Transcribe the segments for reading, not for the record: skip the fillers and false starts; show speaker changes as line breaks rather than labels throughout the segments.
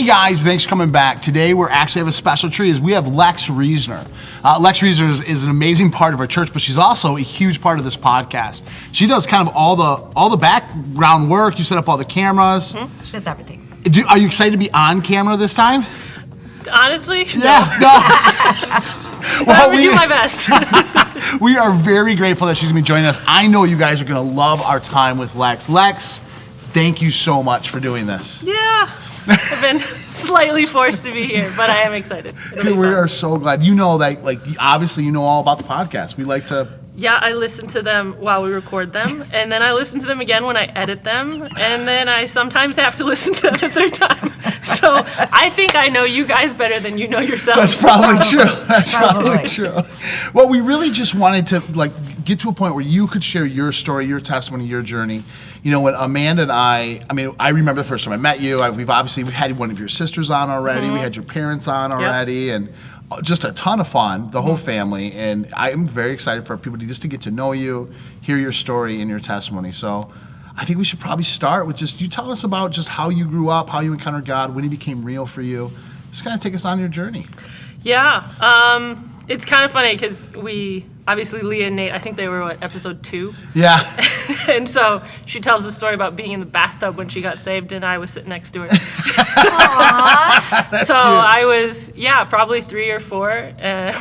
Hey guys, thanks for coming back. Today we're actually have a special treat. Is we have Lex Roesner. Lex Roesner is an amazing part of our church, but she's also a huge part of this podcast. She does kind of all the background work. You set up all the cameras.
She does everything.
Are you excited to be on camera this time?
Honestly,
Yeah, no.
I would do my best.
We are very grateful that she's going to be joining us. I know you guys are going to love our time with Lex. Lex, thank you so much for doing this.
Yeah, I've been slightly forced to be here, but I am excited.
We are so glad. You know that, obviously you know all about the podcast. We like to...
Yeah, I listen to them while we record them, and then I listen to them again when I edit them, and then I sometimes have to listen to them a third time. So I think I know you guys better than you know yourselves.
That's probably true. That's probably true. Well, we really just wanted to get to a point where you could share your story, your testimony, your journey. You know, when Amanda and I remember the first time I met you. We've had one of your sisters on already. We had your parents on already, and just a ton of fun, the whole family. And I am very excited for people to get to know you, hear your story and your testimony. So I think we should probably start with just you tell us about just how you grew up, how you encountered God, when He became real for you. Just kind of take us on your journey.
Yeah, it's kind of funny because obviously Leah and Nate, I think they were episode 2.
Yeah.
And so she tells the story about being in the bathtub when she got saved, and I was sitting next to her.
That's
so
cute.
I was, probably 3 or 4.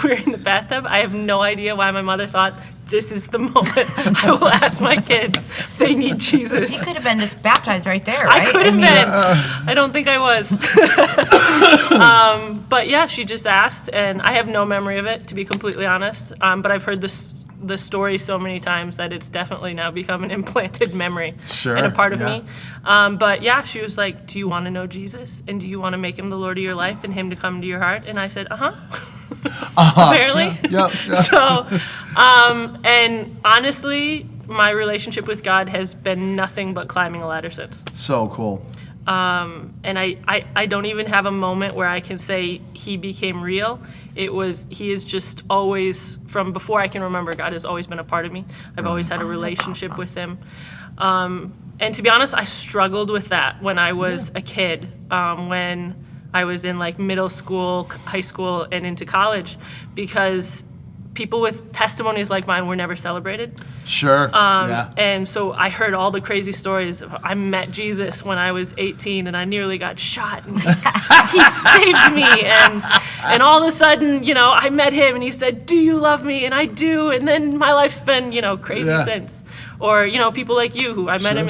We were in the bathtub. I have no idea why my mother thought this is the moment I will ask my kids if they need Jesus.
You could have been just baptized right there, right?
I could have been. I don't think I was. But yeah, she just asked, and I have no memory of it, to be completely honest. But I've heard the story so many times that it's definitely now become an implanted memory and a part of me. But yeah, she was like, do you want to know Jesus? And do you want to make Him the Lord of your life and Him to come into your heart? And I said, apparently.
Yeah.
So, and honestly, my relationship with God has been nothing but climbing a ladder since.
So cool.
And I don't even have a moment where I can say He became real. He is just always, from before I can remember, God has always been a part of me. I've always had a relationship with Him. And to be honest, I struggled with that when I was a kid, when I was in middle school, high school, and into college, because people with testimonies like mine were never celebrated.
Sure.
And so I heard all the crazy stories. I met Jesus when I was 18, and I nearly got shot, and He saved me. And all of a sudden, I met Him, and He said, "Do you love me?" And I do. And then my life's been, crazy since. Or people like you, who I met Him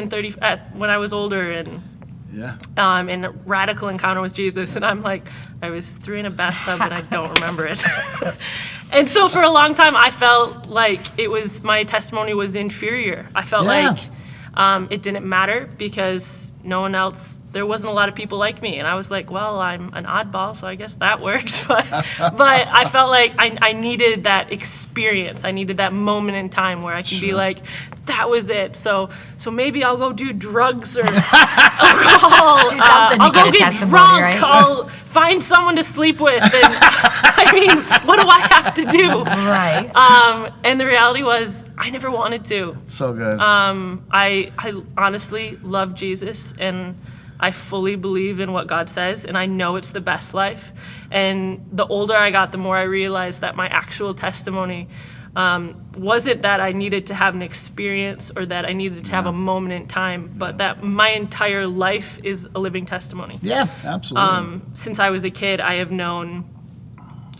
when I was older, and in a radical encounter with Jesus, and I'm like, I was 3 in a bathtub and I don't remember it. And so for a long time, I felt like my testimony was inferior. I felt like it didn't matter because there wasn't a lot of people like me. And I was like, well, I'm an oddball, so I guess that works. But I felt like I needed that experience. I needed that moment in time where I could be like, that was it. So maybe I'll go do drugs or alcohol.
Do something
I'll go get drunk.
Right?
I'll find someone to sleep with. And what do I have to do?
Right.
And the reality was, I never wanted to.
So good.
I honestly love Jesus, and I fully believe in what God says, and I know it's the best life. And the older I got, the more I realized that my actual testimony wasn't that I needed to have an experience or that I needed to have a moment in time, but that my entire life is a living testimony.
Yeah, absolutely.
Since I was a kid, I have known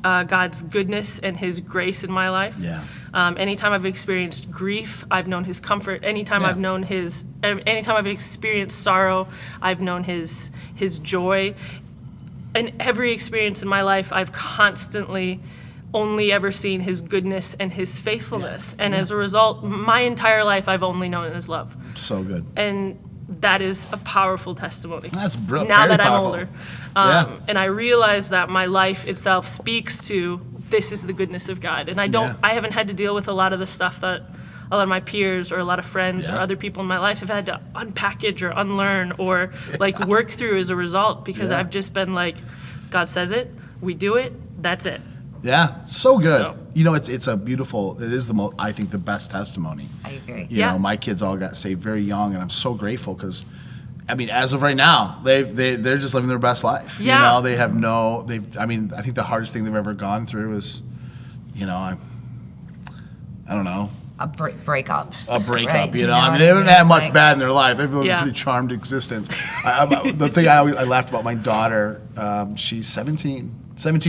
God's goodness and His grace in my life.
Yeah.
Anytime I've experienced grief, I've known His comfort. Anytime I've experienced sorrow, I've known His joy. In every experience in my life, I've constantly only ever seen His goodness and His faithfulness. And as a result, my entire life, I've only known His love.
So good.
And that is a powerful testimony.
That's brilliant.
Now that
powerful.
I'm older. And I realize that my life itself speaks to this is the goodness of God. And I haven't had to deal with a lot of the stuff that a lot of my peers or a lot of friends or other people in my life have had to unpackage or unlearn or work through as a result, because I've just been like, God says it, we do it, that's it.
Yeah, so good. So, it's a beautiful, it is I think the best testimony.
I agree.
You know, my kids all got saved very young, and I'm so grateful because I mean, as of right now, they're just living their best life.
Yeah.
You know, they have no. I mean, I think the hardest thing they've ever gone through is, you know, I don't know.
Breakups.
A breakup,
right?
you know. I mean, they haven't had much bad in their life. They've lived a
Yeah.
pretty charmed existence. The thing I laughed about my daughter, she's 17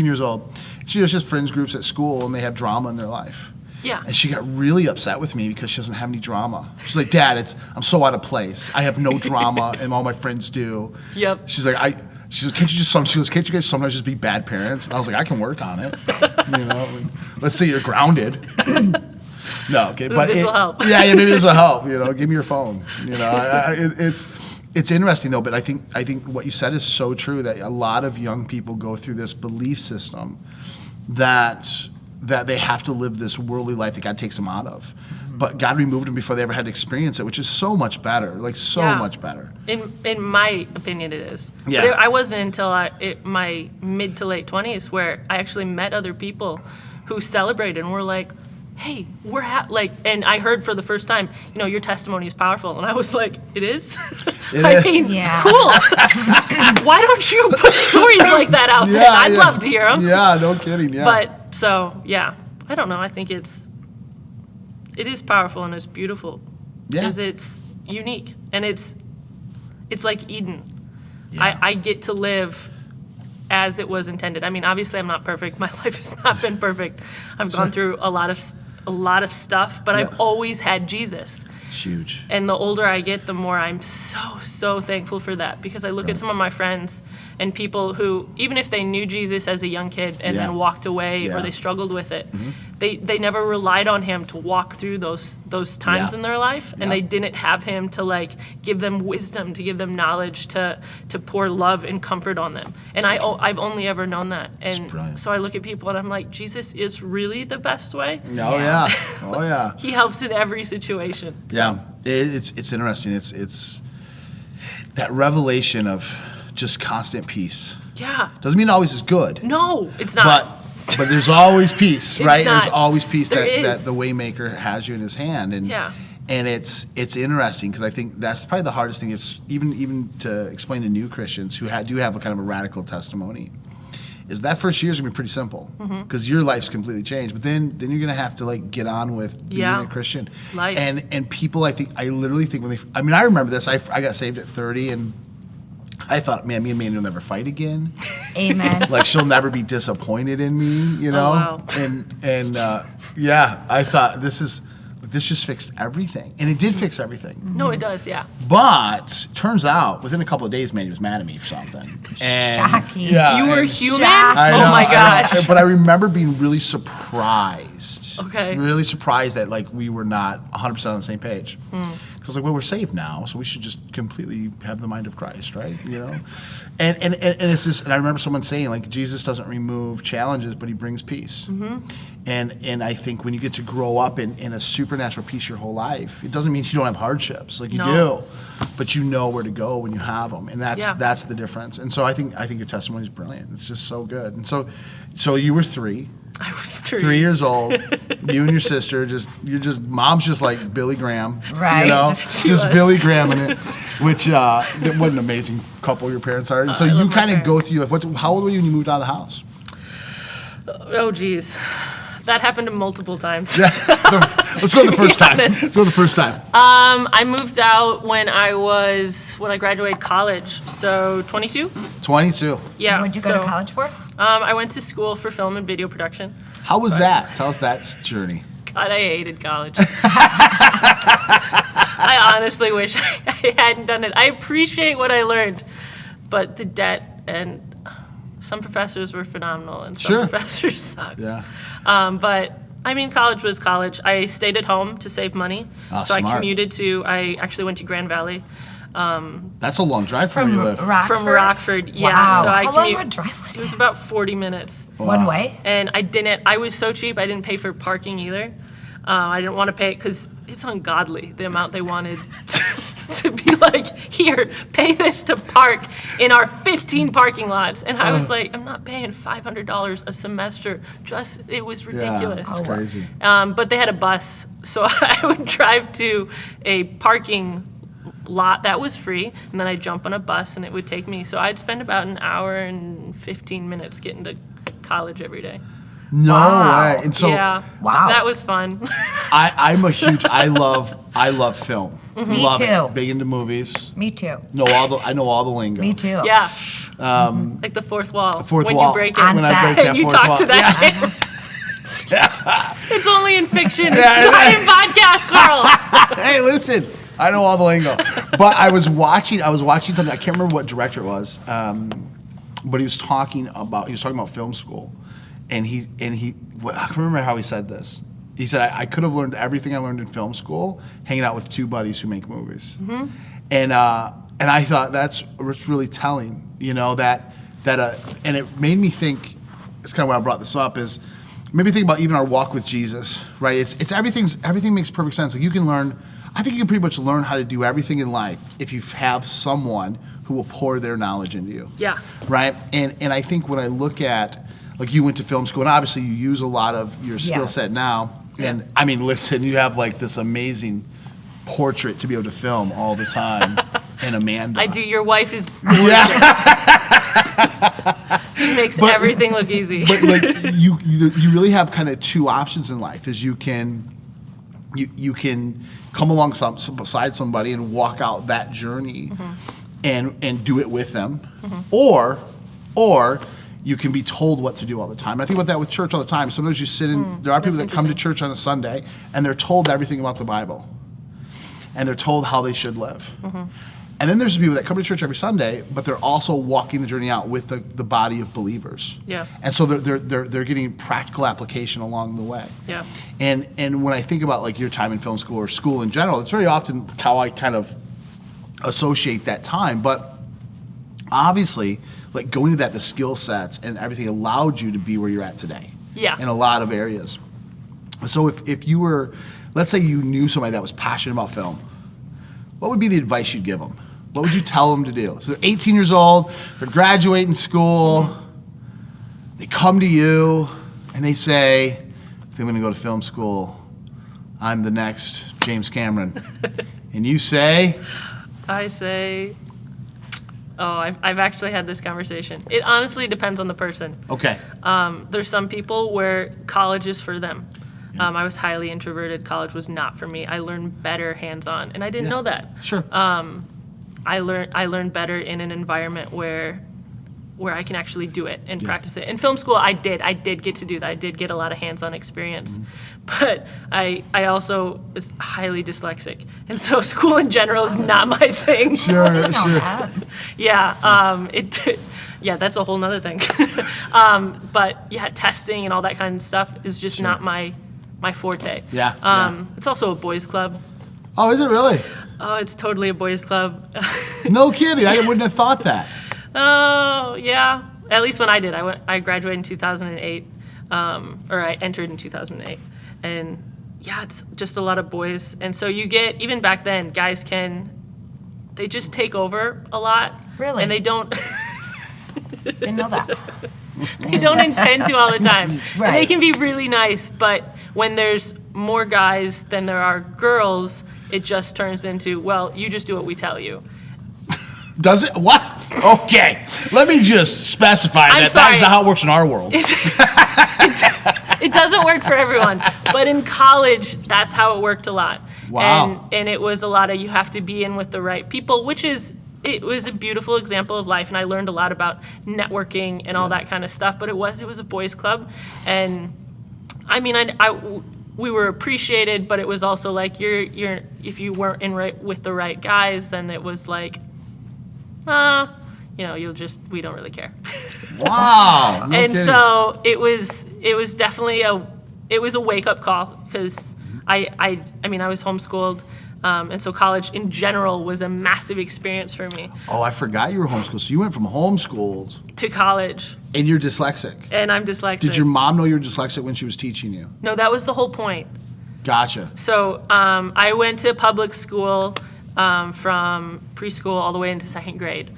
years old. She does just friends groups at school, and they have drama in their life.
Yeah.
And she got really upset with me because she doesn't have any drama. She's like, Dad, I'm so out of place. I have no drama, and all my friends do.
Yep.
She goes, can't you guys sometimes just be bad parents? And I was like, I can work on it. You know, let's say you're grounded. No, okay, but
This will help.
Yeah, maybe this will help. You know, give me your phone. You know, it's interesting though. But I think what you said is so true, that a lot of young people go through this belief system that they have to live this worldly life that God takes them out of. But God removed them before they ever had to experience it, which is so much better. Like so
Yeah.
much better.
In my opinion, it is.
Yeah.
But I wasn't until my mid to late 20s where I actually met other people who celebrated and were like, hey, and I heard for the first time, you know, your testimony is powerful. And I was like, it is? I mean,
Yeah.
cool. Why don't you put stories like that out there? I'd love to hear them.
Yeah, no kidding. Yeah.
But, so, yeah, I don't know. I think it is powerful and it's beautiful.
Yeah.
Because it's unique. And it's like Eden.
Yeah.
I get to live as it was intended. I mean, obviously I'm not perfect. My life has not been perfect. I've gone through a lot of stuff, but
Yeah.
I've always had Jesus.
It's huge.
And the older I get, the more I'm so thankful for that, because I look at some of my friends and people who, even if they knew Jesus as a young kid and
Yeah.
then walked away
Yeah.
or they struggled with it, they never relied on him to walk through those times
Yeah.
in their life, and
Yeah.
they didn't have him to like give them wisdom, to give them knowledge, to pour love and comfort on them. And I've only ever known that. And
brilliant.
so I look at people and I'm like, Jesus is really the best way.
Oh yeah. Oh yeah.
He helps in every situation. So,
Yeah, it's interesting. It's that revelation of just constant peace.
yeah.
Doesn't mean it always is good,
No, it's not.
but there's always peace, right?
not.
There's always peace
There
that
is.
the Waymaker has you in His hand, and
Yeah.
and it's interesting because I think that's probably the hardest thing. It's even to explain to new Christians who do have a kind of a radical testimony. Is that first year is gonna be pretty simple because your life's completely changed, but then you're gonna have to like get on with being
Yeah.
a Christian.
Life.
And people, I literally think when I remember this. I got saved at 30, and I thought, man, me and Mandy will never fight again.
Amen.
Like she'll never be disappointed in me, you know.
wow.
And yeah, I thought this just fixed everything, and it did fix everything.
No, it does, yeah.
But turns out, within a couple of days, Mandy was mad at me for something. And
Shocking.
yeah,
You were
and-
human?
Shocked.
I
Oh
know,
my
I know.
gosh.
But I remember being really surprised.
Okay.
Really surprised that like we were not 100% on the same page. Because like, well, we're saved now, so we should just completely have the mind of Christ, right? You know, and it's just. And I remember someone saying like, Jesus doesn't remove challenges, but He brings peace. And I think when you get to grow up in a supernatural peace your whole life, it doesn't mean you don't have hardships. Like you
No.
do, but you know where to go when you have them, and that's the difference. And so I think your testimony is brilliant. It's just so good. And so you were 3.
I was 3.
3 years old, you and your sister, mom's just like Billy Graham,
Right.
You know,
She
just
was.
Billy Graham in it, which what an amazing couple your parents are. And so
I
you
love my
kind of go
parents.
through like, how old were you when you moved out of the house?
Oh, geez. That happened multiple times.
Yeah, let's go to the first time.
honest.
Let's go to the first time.
I moved out when I graduated college, so 22?
22.
Yeah.
What'd you go to college for?
I went to school for film and video production.
How was that? Tell us that journey.
God, I hated college. I honestly wish I hadn't done it. I appreciate what I learned, but the debt and some professors were phenomenal and some
Sure.
professors sucked.
Yeah.
But I mean, college was college. I stayed at home to save money, so I
Smart.
commuted I actually went to Grand Valley.
That's a long drive from where you live.
Rockford?
From Rockford, yeah.
Wow.
So I
How long
commute-
of a drive was
It was
that?
about 40 minutes.
One way?
And I was so cheap, I didn't pay for parking either. I didn't want to pay because it's ungodly, the amount they wanted to be like, here, pay this to park in our 15 parking lots. And I was like, I'm not paying $500 a semester. It was ridiculous.
Yeah, it's crazy.
But they had a bus, so I would drive to a parking lot that was free, and then I'd jump on a bus and it would take me. So I'd spend about an hour and 15 minutes getting to college every day.
No
Wow.
way. And so
Yeah.
Wow.
That was fun.
I'm a huge. I love film.
Me
Love
too.
It. Big into movies.
Me too.
I know all the lingo.
Me too.
Yeah. Like the fourth wall.
Fourth
when
wall.
you break it.
On
When I
set.
break that
And you
fourth
talk
wall.
to that kid. It's only in fiction. It's not in podcast, Carl.
Hey, listen, I know all the lingo. But I was watching something. I can't remember what director it was, but he was talking about film school, and I can't remember how he said this. He said, I could have learned everything I learned in film school hanging out with two buddies who make movies.
Mm-hmm.
And I thought that's really telling, that and it made me think. It's kind of why I brought this up is. Maybe think about even our walk with Jesus, right? It's everything makes perfect sense. Like you can learn, I think you can pretty much learn how to do everything in life if you have someone who will pour their knowledge into you.
Yeah.
Right? And I think when I look at, like you went to film school, and obviously you use a lot of your skill
Yes.
set now. And I mean, listen, you have like this amazing portrait to be able to film all the time. And Amanda.
I do. Your wife is
Yeah.
she makes
But-
everything look easy.
But like you really have kind of two options in life. Is you can come along beside somebody and walk out that journey, and do it with them, or you can be told what to do all the time. I think about that with church all the time. Sometimes you sit in. There are people that come to church on a Sunday and they're told everything about the Bible, and they're told how they should live. And then there's people that come to church every Sunday, but they're also walking the journey out with the body of believers.
Yeah.
And so they're getting practical application along the way.
Yeah.
And when I think about like your time in film school or school in general, it's very often how I kind of associate that time. But obviously, like going to that, the skill sets and everything allowed you to be where you're at today.
Yeah.
In a lot of areas. So if you were, let's say you knew somebody that was passionate about film, what would be the advice you'd give them? What would you tell them to do? So they're 18 years old, they're graduating school, they come to you and they say, if I'm going to go to film school, I'm the next James Cameron. And you say?
I say, I've actually had this conversation. It honestly depends on the person.
Okay.
There's some people where college is for them. I was highly introverted. College was not for me. I learned better hands-on, and I didn't know that.
Sure.
I learned better in an environment where I can actually do it and practice it. In film school, I did get to do that. I did get a lot of hands-on experience, but I also was highly dyslexic, and so school in general is not my thing.
Sure,
I didn't know
sure.
that.
Yeah, that's a whole nother thing. But yeah, testing and all that kind of stuff is just not my forte.
Yeah.
It's also a boys' club.
Oh, is it really?
Oh, it's totally a boys' club.
No kidding. I wouldn't have thought that.
Oh, yeah. At least when I did. I graduated in 2008, or I entered in 2008. And yeah, it's just a lot of boys. And so you get, even back then, guys they just take over a lot.
Really?
And they don't,
Didn't know that.
they don't intend to all the time. And they
Right.
can be really nice, but when there's more guys than there are girls, it just turns into, well, you just do what we tell you.
Does it? What? Okay. Let me just specify
I'm
that
sorry.
is not how it works in our world.
It doesn't work for everyone, but in college, that's how it worked a lot.
Wow.
And it was a lot of, you have to be in with the right people, it was a beautiful example of life, and I learned a lot about networking and all that kind of stuff. But it was a boys' club, and I mean, we were appreciated, but it was also like you're if you weren't with the right guys, then it was like, we don't really care.
Wow. No
And
kidding.
so it was definitely a wake up call, because I was homeschooled, and so college in general was a massive experience for me.
Oh, I forgot you were homeschooled. So you went from homeschooled
To college,
and you're dyslexic.
and I'm dyslexic.
Did your mom know you were dyslexic when she was teaching you?
No, that was the whole point.
Gotcha.
So I went to public school from preschool all the way into second grade.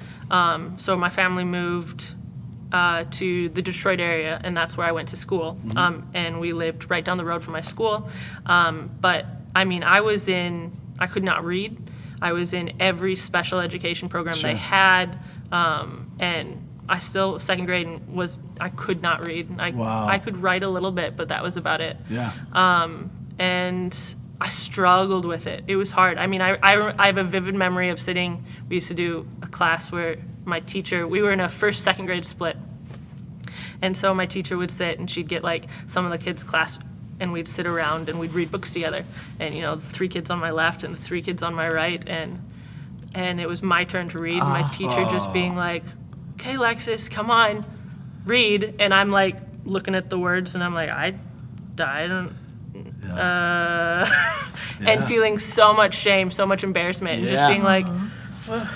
So my family moved to the Detroit area, and that's where I went to school. And we lived right down the road from my school. But I mean, I could not read. I was in every special education program
Sure.
they had, and I still, second grade, I could not read.
Wow.
I could write a little bit, but that was about it.
Yeah.
And I struggled with it. It was hard. I mean, I have a vivid memory of sitting, we used to do a class where my teacher, we were in a first, second grade split. And so my teacher would sit and she'd get like some of the kids' class and we'd sit around and we'd read books together. And, you know, the 3 kids on my left and the 3 kids on my right. And it was my turn to read. And my teacher just being like, okay, Alexis, come on, read. And I'm like looking at the words and I'm like, I don't, and feeling so much shame, so much embarrassment, and just being like, "Ugh,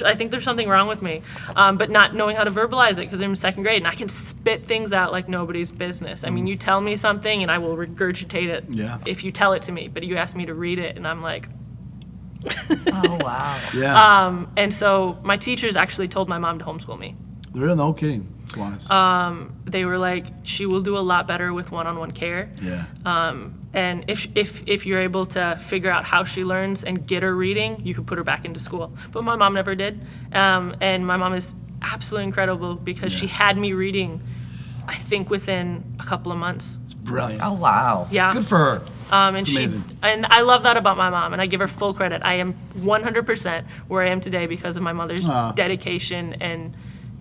I think there's something wrong with me, but not knowing how to verbalize it because I'm in second grade and I can spit things out like nobody's business. I mean, you tell me something and I will regurgitate it if you tell it to me, but you ask me to read it and I'm like,
Oh, wow.
Yeah.
and so my teachers actually told my mom to homeschool me.
Really? No kidding. It's wise.
They were like, she will do a lot better with one-on-one care.
Yeah.
And if you're able to figure out how she learns and get her reading, you could put her back into school. But my mom never did. And my mom is absolutely incredible because she had me reading, I think, within a couple of months.
It's brilliant.
Oh, wow.
Yeah.
Good for her.
And
It's amazing.
and I love that about my mom, and I give her full credit. I am 100% where I am today because of my mother's dedication. And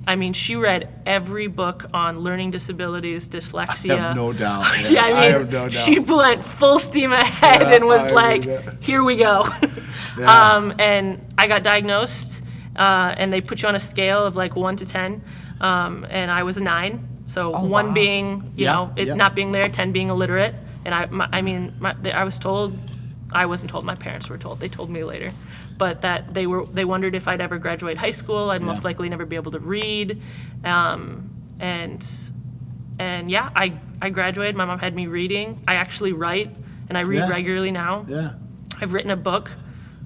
I mean, she read every book on learning disabilities, dyslexia.
I have no doubt.
Yeah, I mean,
I have no doubt.
she went full steam ahead and was like, "Here we go."
Yeah.
And I got diagnosed, and they put you on a scale of like 1 to 10, and I was a 9. So
Oh,
1
wow.
being, you know, it not being there, 10 being illiterate. And I was told, I wasn't told, my parents were told, they told me later, but that they wondered if I'd ever graduate high school. I'd most likely never be able to read. And yeah, I graduated. My mom had me reading. I actually write, and I read regularly now.
Yeah.
I've written a book.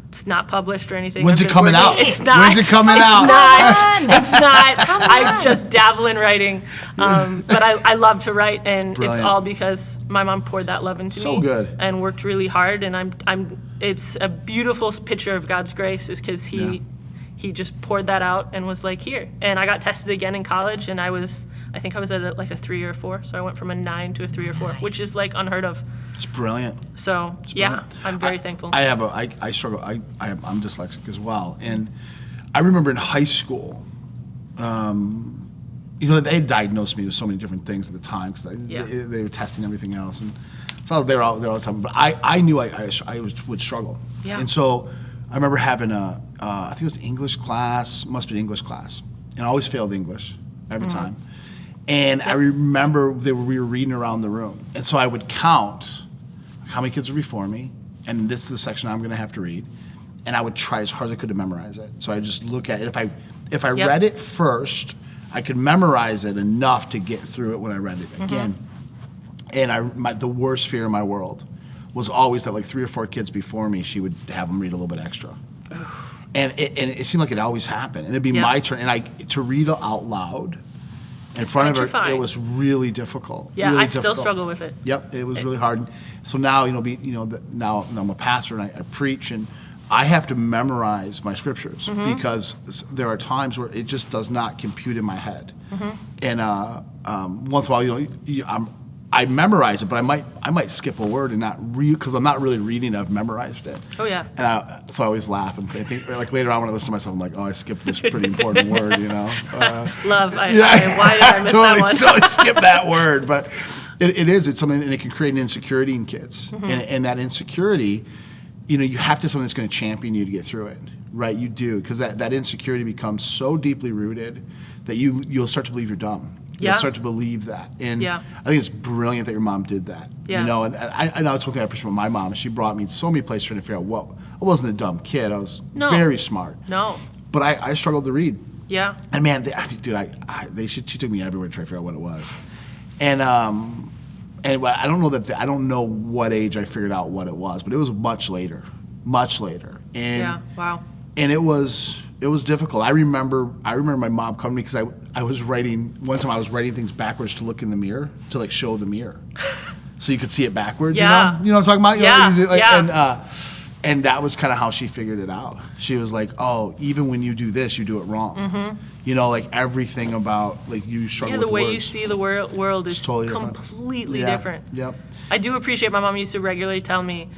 It's not published or anything.
When's
I've
it
been
coming
working-
out?
It's not.
When's it coming
it's
out?
Not. It's not. I just dabble in writing, but I love to write, and it's
brilliant.
all because my mom poured that love into
So
me.
good.
And worked really hard, and it's a beautiful picture of God's grace, is because he just poured that out and was like, here. And I got tested again in college, and I think I was at like a 3 or 4, so I went from a 9 to a 3 or 4, which is like unheard of.
It's brilliant.
So yeah,
brilliant.
I'm very thankful.
I struggle. I'm dyslexic as well, and I remember in high school, you know, they had diagnosed me with so many different things at the time because they were testing everything else, and so they were all talking. But I knew I would struggle, and so I remember having I think it was English class, must be English class, and I always failed English every time. And I remember we were reading around the room, and so I would count how many kids were before me, and this is the section I'm going to have to read, and I would try as hard as I could to memorize it. So I just look at it. If I read it first, I could memorize it enough to get through it when I read it again. And the worst fear in my world was always that like 3 or 4 kids before me, she would have them read a little bit extra. And it seemed like it always happened, and it'd be my turn, and to read out loud in front of her,
petrifying.
it was really difficult.
Yeah,
really
I still
difficult.
struggle with it.
Yep, it was really hard. So now, now I'm a pastor and I preach, and I have to memorize my scriptures because there are times where it just does not compute in my head. And once in a while, I memorize it, but I might skip a word and not read because I'm not really reading. I've memorized it.
Oh yeah.
And so I always laugh and I think like later on when I listen to myself, I'm like, oh, I skipped this pretty important word, you know.
Love. Why did I miss that one?
Totally skip that word, but it's something, and it can create an insecurity in kids, and that insecurity, you have to have something that's going to champion you to get through it, right? You do, because that insecurity becomes so deeply rooted that you'll start to believe you're dumb. You'll start to believe that, and I think it's brilliant that your mom did that.
Yeah.
And I know it's one thing I appreciate about my mom. She brought me so many places trying to figure out I wasn't a dumb kid. I was very smart.
No.
But I struggled to read.
Yeah.
And man, she took me everywhere to try to figure out what it was. And I don't know what age I figured out what it was, but it was much later. And
wow.
And it was difficult. I remember my mom coming to me because I was writing one time. I was writing things backwards to look in the mirror to like show the mirror, so you could see it backwards.
Yeah.
You know what I'm talking about. And that was kind of how she figured it out. She was like, oh, even when you do this, you do it wrong. You know, like everything about, like you struggle with
the way
words.
you see the world is
totally different.
completely
Yeah.
different.
Yep.
I do appreciate my mom used to regularly tell me,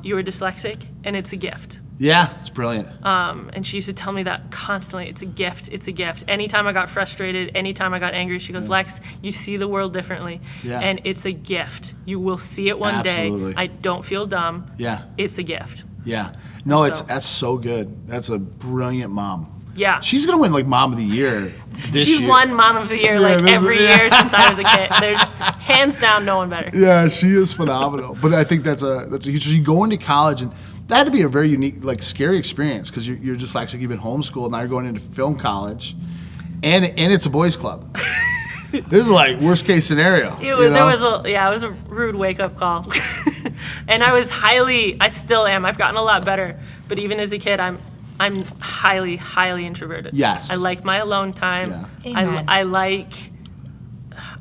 you were dyslexic and it's a gift.
Yeah, it's brilliant.
And she used to tell me that constantly. It's a gift. It's a gift. Anytime I got frustrated, anytime I got angry, she goes, Lex, you see the world differently.
Yeah.
And it's a gift. You will see it one
Absolutely.
day. I don't feel dumb.
Yeah.
It's a gift.
Yeah. No,
So-
that's so good. That's a brilliant mom.
Yeah.
She's going to win like Mom of the Year this
She's
year.
won Mom of the Year
Yeah,
like
this is-
every year since I was a kid. There's hands down no one better.
Yeah, she is phenomenal. But I think that's a huge. You go into college, and that had to be a very unique, like scary experience because you're dyslexic, you've been homeschooled, now you're going into film college, and it's a boys' club. This is like worst case scenario.
It was, it was a rude wake up call. And I still am. I've gotten a lot better. But even as a kid, I'm highly, highly introverted.
Yes.
I like my alone time.
Yeah.
Amen.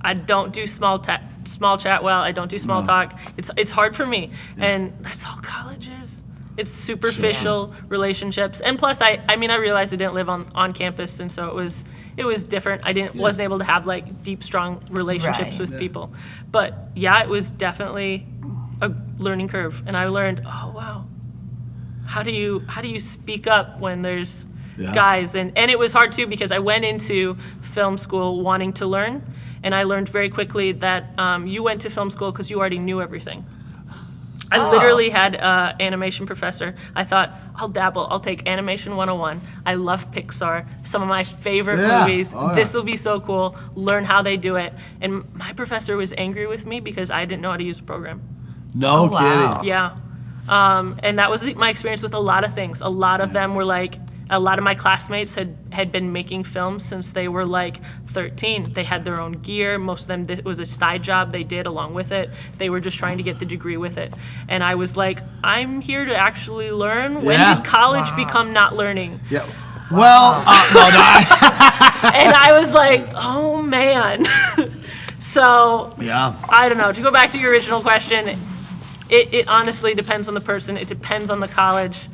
I don't do small chat well. I don't do small talk. It's hard for me. And that's all college is. It's superficial relationships. And plus I realized I didn't live on campus, and so it was different. I wasn't able to have like deep, strong relationships
Right.
with people. But yeah, it was definitely a learning curve. And I learned, oh wow, how do you speak up when there's guys? And it was hard too because I went into film school wanting to learn, and I learned very quickly that you went to film school because you already knew everything. I literally had an animation professor. I thought, I'll dabble. I'll take Animation 101. I love Pixar. Some of my favorite movies.
Oh, yeah.
This will be so cool. Learn how they do it. And my professor was angry with me because I didn't know how to use the program.
No
wow.
kidding.
Yeah. And that was my experience with a lot of things. A lot of them were like, a lot of my classmates had been making films since they were like 13. They had their own gear. Most of them, it was a side job they did along with it. They were just trying to get the degree with it. And I was like, I'm here to actually learn. When
Yeah.
did college become not learning?
Yeah. Well,
And I was like, oh man. So
yeah.
I don't know. To go back to your original question, it honestly depends on the person. It depends on the college.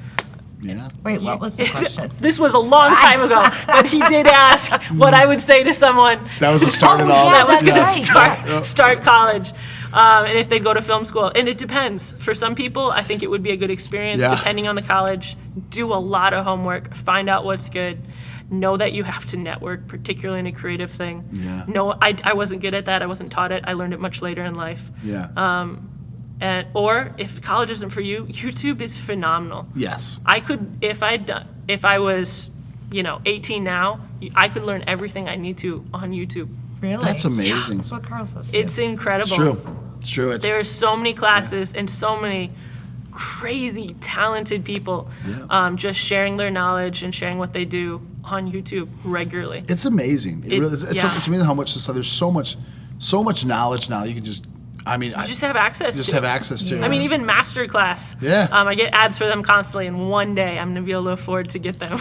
Yeah.
Wait, what was the question?
This was a long time ago, but he did ask what I would say to someone
That was what started
Oh,
all
yeah,
this.
that was
that's
going to
right.
start college, and if they'd go to film school. And it depends. For some people, I think it would be a good experience,
Yeah.
depending on the college. Do a lot of homework, find out what's good. Know that you have to network, particularly in a creative thing.
Yeah.
No, I wasn't good at that. I wasn't taught it. I learned it much later in life.
Yeah.
Or if college isn't for you, YouTube is phenomenal.
Yes.
I could, if I was, 18 now, I could learn everything I need to on YouTube.
Really?
That's amazing.
That's what Carl says.
It's incredible.
It's true. It's true. It's
There are so many classes and so many crazy talented people just sharing their knowledge and sharing what they do on YouTube regularly.
It's amazing. It really, it's
yeah.
it's amazing how much there's so much knowledge now. You can just,
You just have access
just
to.
have access to.
Yeah.
I mean, even Masterclass.
Yeah.
I get ads for them constantly, and one day I'm gonna be able to afford to get them.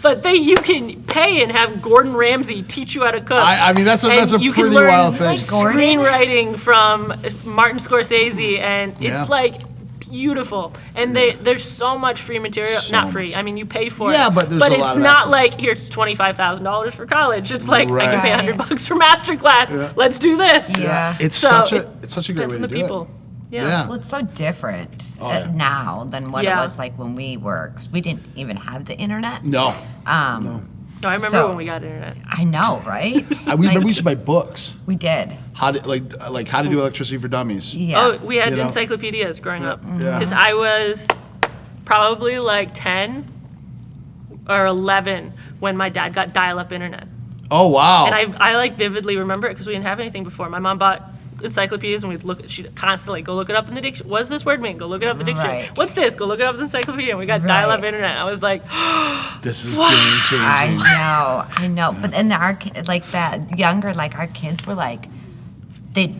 But you can pay and have Gordon Ramsay teach you how to cook.
I mean, that's a
And you can
pretty
learn
wild thing.
Like Gordon?
screenwriting from Martin Scorsese, and
Yeah.
it's like beautiful. And there's so much free material.
So
Not free.
much.
I mean, you pay for
Yeah,
it.
but there's a
it's
lot of
not
access.
like here's $25,000 for college. It's like I can pay
Right.
$100 for Masterclass.
Yeah.
Let's do this.
Yeah.
It's
So
such a
it
great way
Depends
to
on the
do
people.
it.
Yeah.
Well, it's so different
yeah.
now than what
Yeah.
it was like when we were, because we didn't even have the internet.
No.
No, I remember
So-
when we got internet.
I know, right?
We remember we used to buy books.
We did.
How to like how to do electricity for dummies.
Yeah.
Oh, we had
You know?
encyclopedias growing up.
Yeah.
Because I was probably like 10 or 11 when my dad got dial-up internet.
Oh wow.
And I like vividly remember it because we didn't have anything before. My mom bought encyclopedias and she'd constantly go look it up in the dictionary. What does this word mean? Go look it up in the dictionary.
Right.
What's this? Go look it up in the encyclopedia. And we got
Right.
dial-up internet. I was like,
This is game changing.
I know. But then our like that younger, like our kids were like, they'd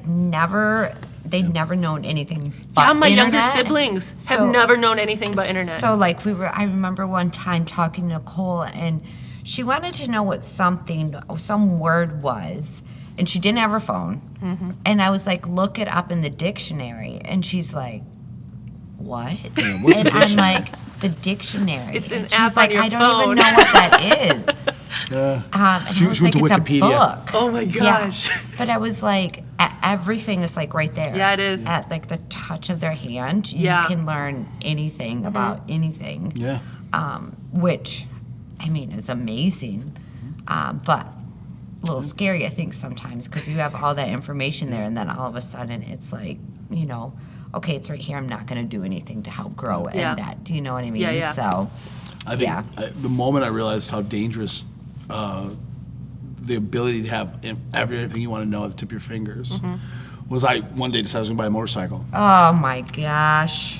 never known anything but
yeah, my younger
internet.
siblings have
So-
never known anything but internet.
So like I remember one time talking to Nicole, and she wanted to know what some word was, and she didn't have her phone.
Mm-hmm.
And I was like, look it up in the dictionary, and she's like, what?
what's a
and I'm
dictionary?
like, the dictionary.
It's an
And
app
she's like,
on your
I don't
phone.
even know what that is. And
She
I was
went
like,
to
it's
Wikipedia.
a book.
Oh my
Yeah.
gosh.
But I was like, everything is like right there.
Yeah, it is.
At like the touch of their hand, you
Yeah.
can learn anything about anything.
Yeah.
Which, I mean, is amazing. But a little scary, I think, sometimes because you have all that information there, and then all of a sudden it's like, you know, okay, it's right here. I'm not going to do anything to help grow it.
Yeah.
And that, do you know what I mean?
Yeah, yeah.
So,
I think
yeah.
the moment I realized how dangerous the ability to have everything you want to know at the tip of your fingers was I one day decided I was going to buy a motorcycle.
Oh my gosh.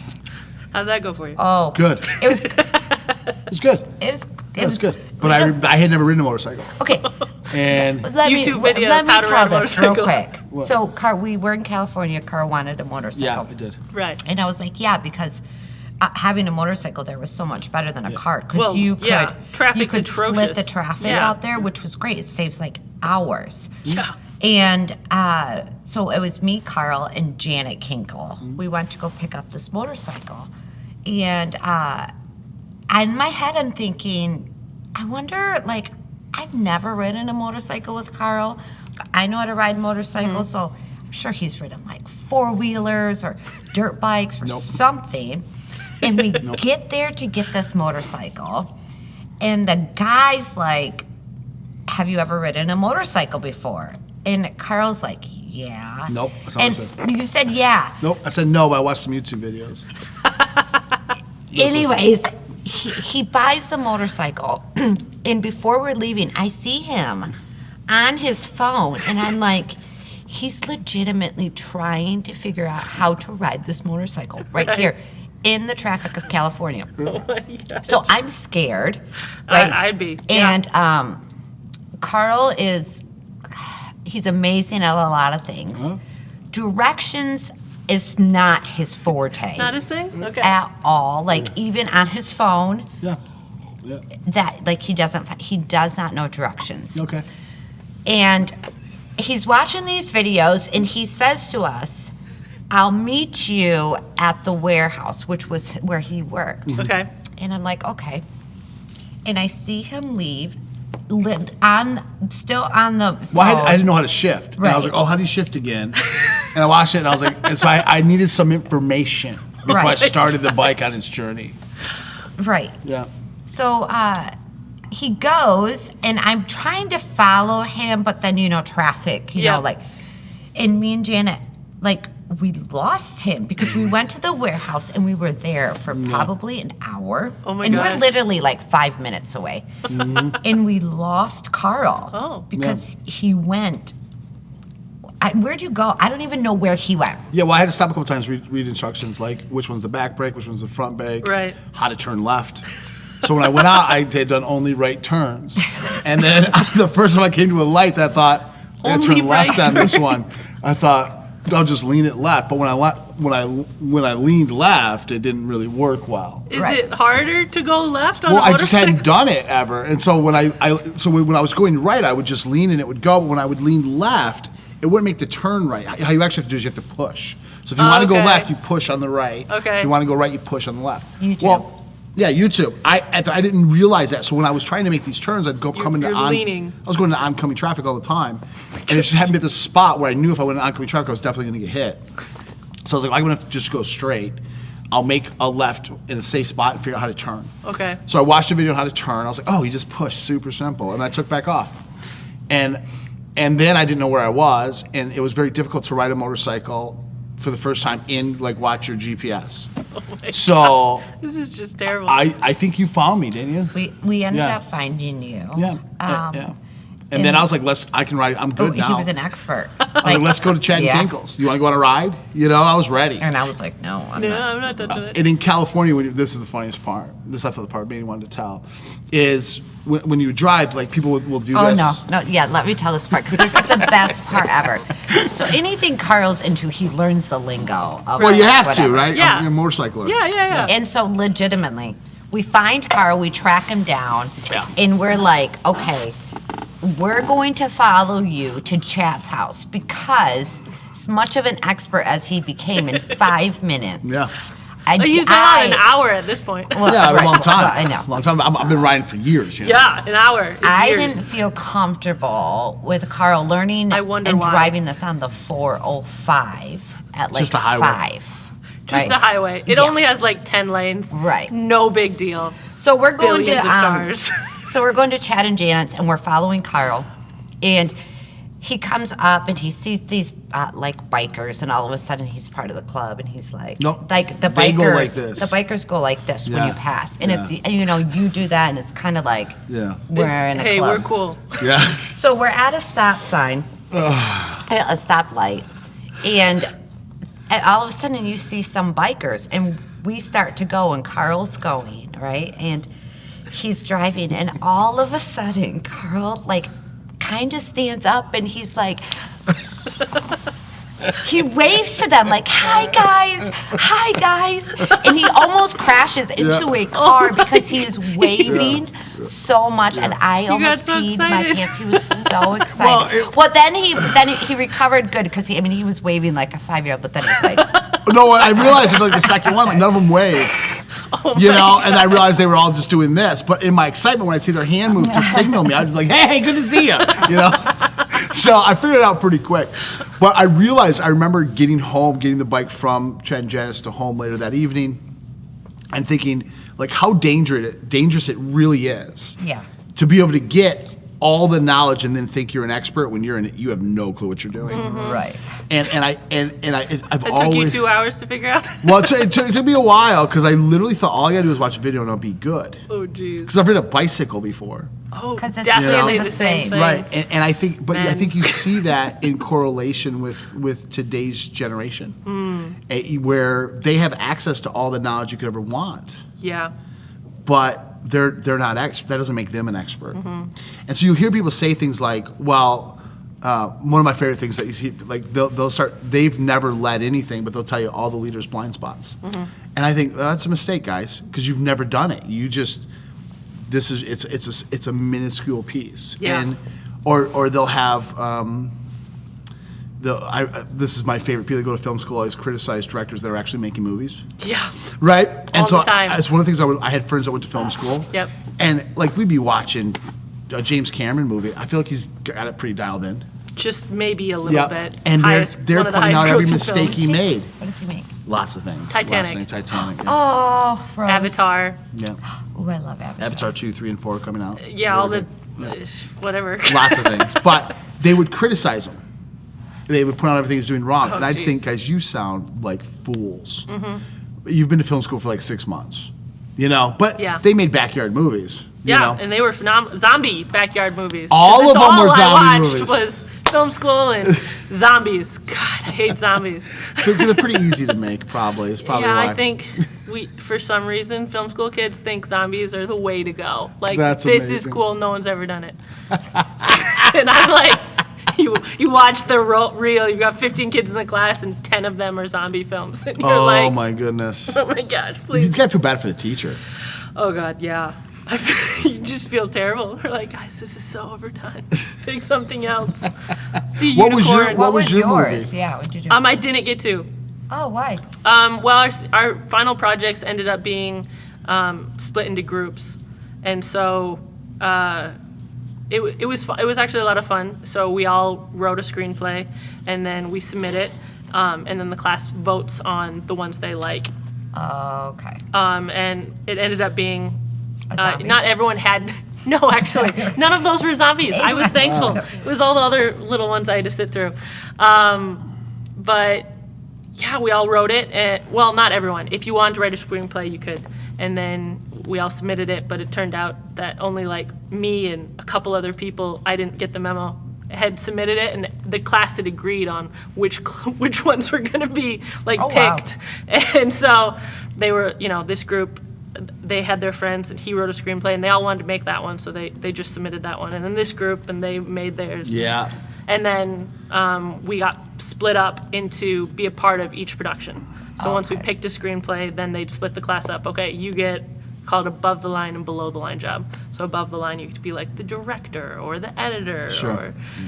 How'd that go for you?
Oh,
Good.
It was.
It was good.
It was
good. But I had never ridden a motorcycle.
Okay.
And
YouTube videos,
let me
how to
tell
ride a
this real
motorcycle.
quick. So, Carl, we were in California. Carl wanted a motorcycle.
yeah, I did.
Right.
And I was like, yeah, because having a motorcycle there was so much better than a car because
Well,
you could
yeah, traffic's
you could split
atrocious.
the traffic
Yeah.
out there, which was great. It saves like hours.
Yeah.
And so it was me, Carl, and Janet Kinkle. We went to go pick up this motorcycle, and in my head, I'm thinking, I wonder, like, I've never ridden a motorcycle with Carl. I know how to ride motorcycles, so I'm sure he's ridden like four-wheelers or dirt bikes or something. And we get there to get this motorcycle, and the guy's like, have you ever ridden a motorcycle before? And Carl's like, yeah.
Nope, that's not what I
And
said.
you said yeah.
Nope, I said no, but I watched some YouTube videos.
Anyways, he buys the motorcycle, and before we're leaving, I see him on his phone, and I'm like, he's legitimately trying to figure out how to ride this motorcycle right here in the traffic of California.
Oh my God.
So I'm scared, right?
I'd be. Yeah.
And Carl he's amazing at a lot of things. Directions is not his forte.
Not his thing? Okay.
At all. Like even on his phone,
Yeah. Yeah.
that like he does not know directions.
Okay.
And he's watching these videos and he says to us, I'll meet you at the warehouse, which was where he worked.
Okay.
And I'm like, okay. And I see him leave, still on the phone.
Well, I didn't know how to shift. And I was
Right.
like, oh, how do you shift again? And I watched it and I was like, and so I needed some information before I
Right.
started the bike on its journey.
Right.
Yeah.
So he goes, and I'm trying to follow him, but then, traffic,
Yeah.
like, and me and Janet, like, we lost him because we went to the warehouse and we were there for probably an hour.
Oh my
and
gosh.
we're literally like 5 minutes away. And we lost Carl.
Oh.
Because he went. Where'd you go? I don't even know where he went.
Yeah, well, I had to stop a couple times, read instructions like which one's the back brake, which one's the front brake,
Right.
how to turn left. So when I went out, I had done only right turns. And then the first time I came to a light, I thought, I'm going to
Only
turn left
right
on this one. I thought, I'll just lean it left. But when I leaned left, it didn't really work well.
Is
Right.
it harder to go left on
Well,
a
I just
motorcycle?
hadn't done it ever. And so when I was going right, I would just lean and it would go. But when I would lean left, it wouldn't make the turn right. How you actually have to do is you have to push. So if you want to go
Okay.
left, you push on the right.
Okay.
If you want to go right, you push on the left.
YouTube.
Well, yeah, YouTube. I didn't realize that. So when I was trying to make these turns, I'd go come into
you're leaning.
I was going to oncoming traffic all the time, and it just happened to be at this spot where I knew if I went into oncoming traffic, I was definitely going to get hit. So I was like, I'm going to have to just go straight. I'll make a left in a safe spot and figure out how to turn.
Okay.
So I watched a video on how to turn. I was like, oh, you just push, super simple. And I took back off. And then I didn't know where I was, and it was very difficult to ride a motorcycle for the first time watch your GPS. So
This is just terrible.
I think you found me, didn't you?
We ended
Yeah.
up finding you.
Yeah. Yeah. And then I was like, I can ride. I'm good now.
He was an expert.
I was like, let's go to Chad
Yeah.
and Kinkle's. You want to go on a ride? I was ready.
And I was like, no, I'm
no,
not.
I'm not touching it.
And in California, this is the funniest part. This I thought the part Manny wanted to tell is when you drive, like people will do
Oh,
this.
no. Yeah, let me tell this part because this is the best part ever. So anything Carl's into, he learns the lingo of
Well, you have to,
whatever.
right?
Yeah.
You're a motorcycler.
Yeah.
And so legitimately, we find Carl, we track him down,
Yeah.
and we're like, okay, we're going to follow you to Chad's house because as much of an expert as he became in 5 minutes,
Yeah.
You've been on an hour at this point.
Well,
Yeah, a
right,
long time.
well, I know.
Long time. I've been riding for years. You know?
Yeah, an hour. It's
I
years.
didn't feel comfortable with Carl learning
I wonder
and
why.
driving this on the 405 at like
Just a highway.
5.
Just
right?
a highway. It
Yeah.
only has like 10 lanes.
Right.
No big deal.
So we're going
Billions
to
of cars.
So we're going to Chad and Janet's, and we're following Carl, and he comes up and he sees these like bikers, and all of a sudden he's part of the club, and he's like,
Nope.
like the
They
bikers,
go like this.
the bikers go like this when
Yeah.
you pass, and
Yeah.
it's you do that, and it's kind of like
Yeah.
we're in a
Hey,
club.
we're cool.
Yeah.
So we're at a stop sign, at a stoplight, and all of a sudden you see some bikers, and we start to go, and Carl's going, right? And he's driving, and all of a sudden Carl like kind of stands up, and he's like, he waves to them like, hi guys, and he almost crashes into a car because he is waving so much, and I almost
so
peed my
excited.
pants. He was so excited. Well, then he recovered good because he was waving like a 5-year-old, but then he's like,
No, I realized it like the second one, like none of them waved. You know, and I realized they were all just doing this. But in my excitement, when I'd see their hand move to signal me, I'd be like, hey, good to see you. You know? So I figured it out pretty quick. But I remember getting the bike from Chad and Janice to home later that evening and thinking, like, how dangerous it really is.
yeah.
To be able to get all the knowledge and then think you're an expert when you're in it, you have no clue what you're doing.
Right.
I've
It took
always
you 2 hours to figure out?
well, it took me a while because I literally thought all I gotta do is watch a video and it'll be good.
Oh, jeez.
Because I've ridden a bicycle before,
Oh,
'Cause it's
definitely
really
the
the
same
same.
thing.
right? And I think, but I
Man.
think you see that in correlation with today's generation, where they have access to all the knowledge you could ever want,
Yeah.
but they're not expert. That doesn't make them an expert. And so you hear people say things like, well. One of my favorite things that you see, like they've never led anything, but they'll tell you all the leaders' blind spots. And I think well, that's a mistake, guys, because you've never done it. You just, it's a minuscule piece.
Yeah.
And, or they'll have, this is my favorite. People that go to film school always criticize directors that are actually making movies.
Yeah.
Right? And
All
so
the time.
it's one of the things I had friends that went to film school.
Yep.
And like we'd be watching a James Cameron movie. I feel like he's got it pretty dialed in.
Just maybe a little bit.
And they're
One of the
pointing out
highest
every
grossing
mistake
films.
he made.
What does he make?
Lots of things.
Titanic.
Lots of things. Titanic. Yeah.
Oh, Rose.
Avatar.
Yeah.
Ooh, I love Avatar.
Avatar 2, 3, and 4 coming out.
Yeah, all
Really
the
good.
whatever.
Lots of things. But they would criticize him. They would point out everything he's doing wrong.
Oh,
and I'd
geez.
think, guys, you sound like fools. You've been to film school for like 6 months. You know? But
Yeah.
they made backyard movies.
Yeah,
You know?
and they were zombie backyard movies.
All
That's
of them were
all
zombie
I watched
movies.
was film school and zombies. God, I hate zombies.
They're pretty easy to make, probably. It's probably
Yeah,
why.
I think for some reason, film school kids think zombies are the way to go. Like,
That's
this is
amazing.
cool, no one's ever done it. And I'm like, you watch the reel, you've got 15 kids in the class, and 10 of them are zombie films. And you're
Oh
like,
my goodness.
oh my gosh,
You
please.
gotta feel bad for the teacher.
Oh God, yeah. You just feel terrible. We're like, guys, this is so overdone. Pick something else. It's a
What was your-
unicorn.
what was your
yours?
movie?
Yeah, what'd you do?
I didn't get to.
Oh, why?
Well, our final projects ended up being split into groups, and so it was actually a lot of fun. So we all wrote a screenplay, and then we submit it, and then the class votes on the ones they like.
Okay.
And it ended up being
A zombie?
not everyone had. No, actually, none of those were zombies. I was thankful. It was all the other little ones I had to sit through. But yeah, we all wrote it. And, well, not everyone. If you wanted to write a screenplay, you could. And then we all submitted it. But it turned out that only like me and a couple other people, I didn't get the memo, had submitted it, and the class had agreed on which ones were going to be like
Oh, wow.
picked. And so they were, this group, they had their friends, and he wrote a screenplay, and they all wanted to make that one, so they just submitted that one. And then this group, and they made theirs.
Yeah.
And then we got split up into be a part of each production. So once we
Okay.
picked a screenplay, then they'd split the class up. Okay, you get called above the line and below the line job. So above the line, you could be like the director or the editor,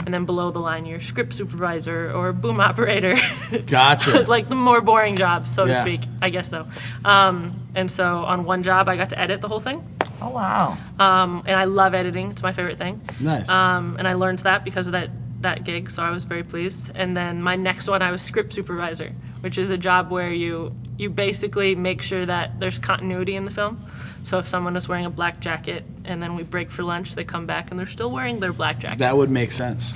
and then below the line, you're script supervisor or boom operator.
Gotcha.
Like the more boring jobs, so to
Yeah.
speak. I guess so. And so on one job, I got to edit the whole thing.
Oh, wow.
And I love editing. It's my favorite thing.
Nice.
And I learned that because of that gig, so I was very pleased. And then my next one, I was script supervisor, which is a job where you basically make sure that there's continuity in the film. So if someone is wearing a black jacket and then we break for lunch, they come back and they're still wearing their black jacket.
That would make sense.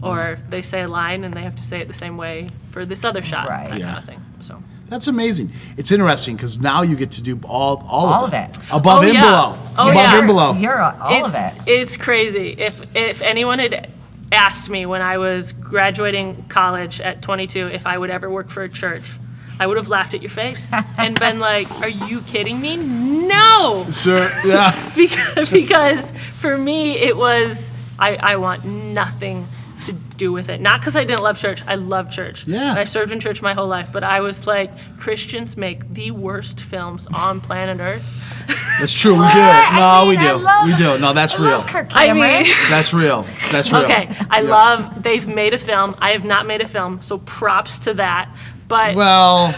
Or they say a line and they have to say it the same way for this other shot,
Right.
that
Yeah.
kind of thing. So.
That's amazing. It's interesting because now you get to do all
All of it.
above
Oh,
and
yeah.
below,
Oh,
above
yeah.
and below.
You're all of it.
It's crazy. If anyone had asked me when I was graduating college at 22 if I would ever work for a church, I would have laughed at your face and been like, "Are you kidding me? No!"
Sure. Yeah.
because for me it was I want nothing to do with it. Not because I didn't love church. I love church.
Yeah.
And I served in church my whole life, but I was like, Christians make the worst films on planet Earth.
That's true. We do.
I
No,
mean,
we
I
do.
love-
We do. No, that's
I
real.
love Kirk
I
Cameron.
mean-
That's real. That's real.
Okay, I
Yeah.
love they've made a film. I have not made a film, so props to that. But
Well,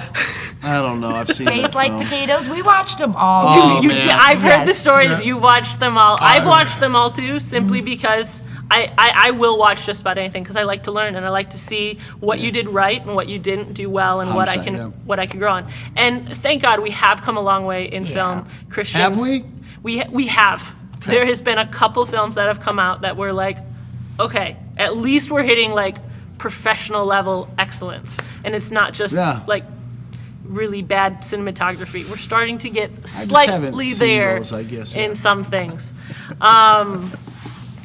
I don't know. I've seen
Faith
that
Like
film.
Potatoes. We watched them all.
Oh,
you
man.
I've heard the
Yes.
stories.
Yeah.
You watched them all. I've watched them all too, simply because I will watch just about anything because I like to learn and I like to see what you did right and what you didn't do well and what I
100%,
can
yeah.
what I can grow on. And thank God we have come a long way in
Yeah.
film. Christians.
Have we?
We have.
Okay.
There has been a couple films that have come out that were like, okay, at least we're hitting like professional level excellence, and it's not just
Yeah.
like really bad cinematography. We're starting to get
haven't
slightly
seen
there
those, I guess, yeah.
in some things.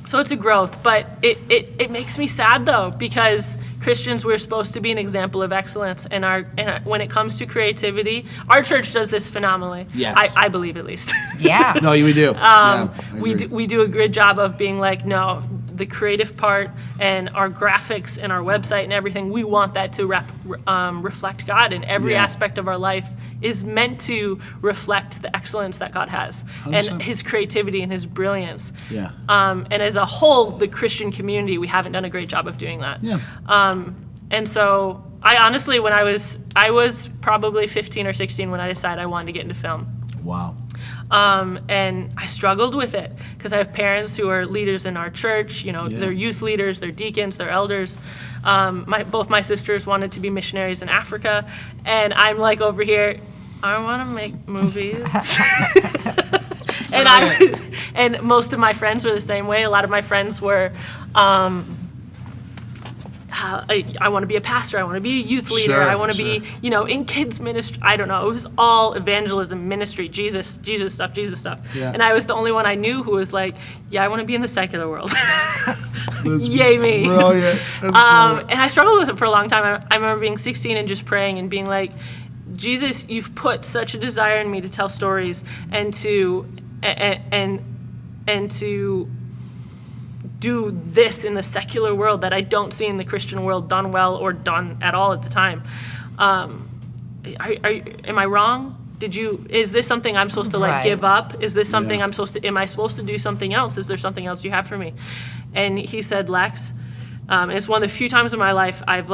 So it's a growth, but it makes me sad though, because Christians, we're supposed to be an example of excellence, and when it comes to creativity, our church does this phenomenally.
Yes.
I believe at least.
Yeah.
No, we do. Yeah, I
we
agree.
do a good job of being like, no, the creative part and our graphics and our website and everything, we want that to reflect God, and every
Yeah.
aspect of our life is meant to reflect the excellence that God has
100%.
and his creativity and his brilliance.
Yeah.
And as a whole, the Christian community, we haven't done a great job of doing that.
Yeah.
And so I honestly, when I was probably 15 or 16 when I decided I wanted to get into film.
Wow.
And I struggled with it because I have parents who are leaders in our church.
Yeah.
They're youth leaders, they're deacons, they're elders. Both my sisters wanted to be missionaries in Africa, and I'm like over here, I want to make movies. And most of my friends were the same way. A lot of my friends were. I want to be a pastor. I want to be a youth leader.
Sure,
I want to
sure.
be, in kids ministry. I don't know. It was all evangelism, ministry, Jesus stuff.
Yeah.
And I was the only one I knew who was like, yeah, I want to be in the secular world.
That's
Yay me.
Brilliant. That's brilliant.
And I struggled with it for a long time. I remember being 16 and just praying and being like, Jesus, you've put such a desire in me to tell stories and to do this in the secular world that I don't see in the Christian world done well or done at all at the time. Am I wrong? Is this something I'm supposed to
Right.
give up? Is this something
Yeah.
am I supposed to do something else? Is there something else you have for me? And he said, Lex, it's one of the few times in my life I've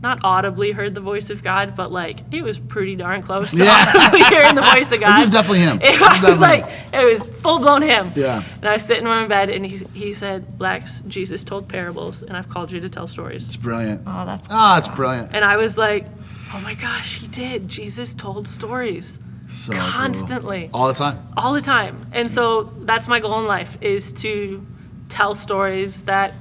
not audibly heard the voice of God, but it was pretty darn close to
Yeah.
audibly hearing the voice of God.
It was definitely him.
It was full blown him.
Yeah.
And I was sitting in my bed, and he said, Lex, Jesus told parables, and I've called you to tell stories.
It's brilliant.
Oh, that's
It's brilliant.
And I was like, oh my gosh, he did. Jesus told stories
So cool.
constantly,
All the time.
all the time. And so that's my goal in life, is to tell stories that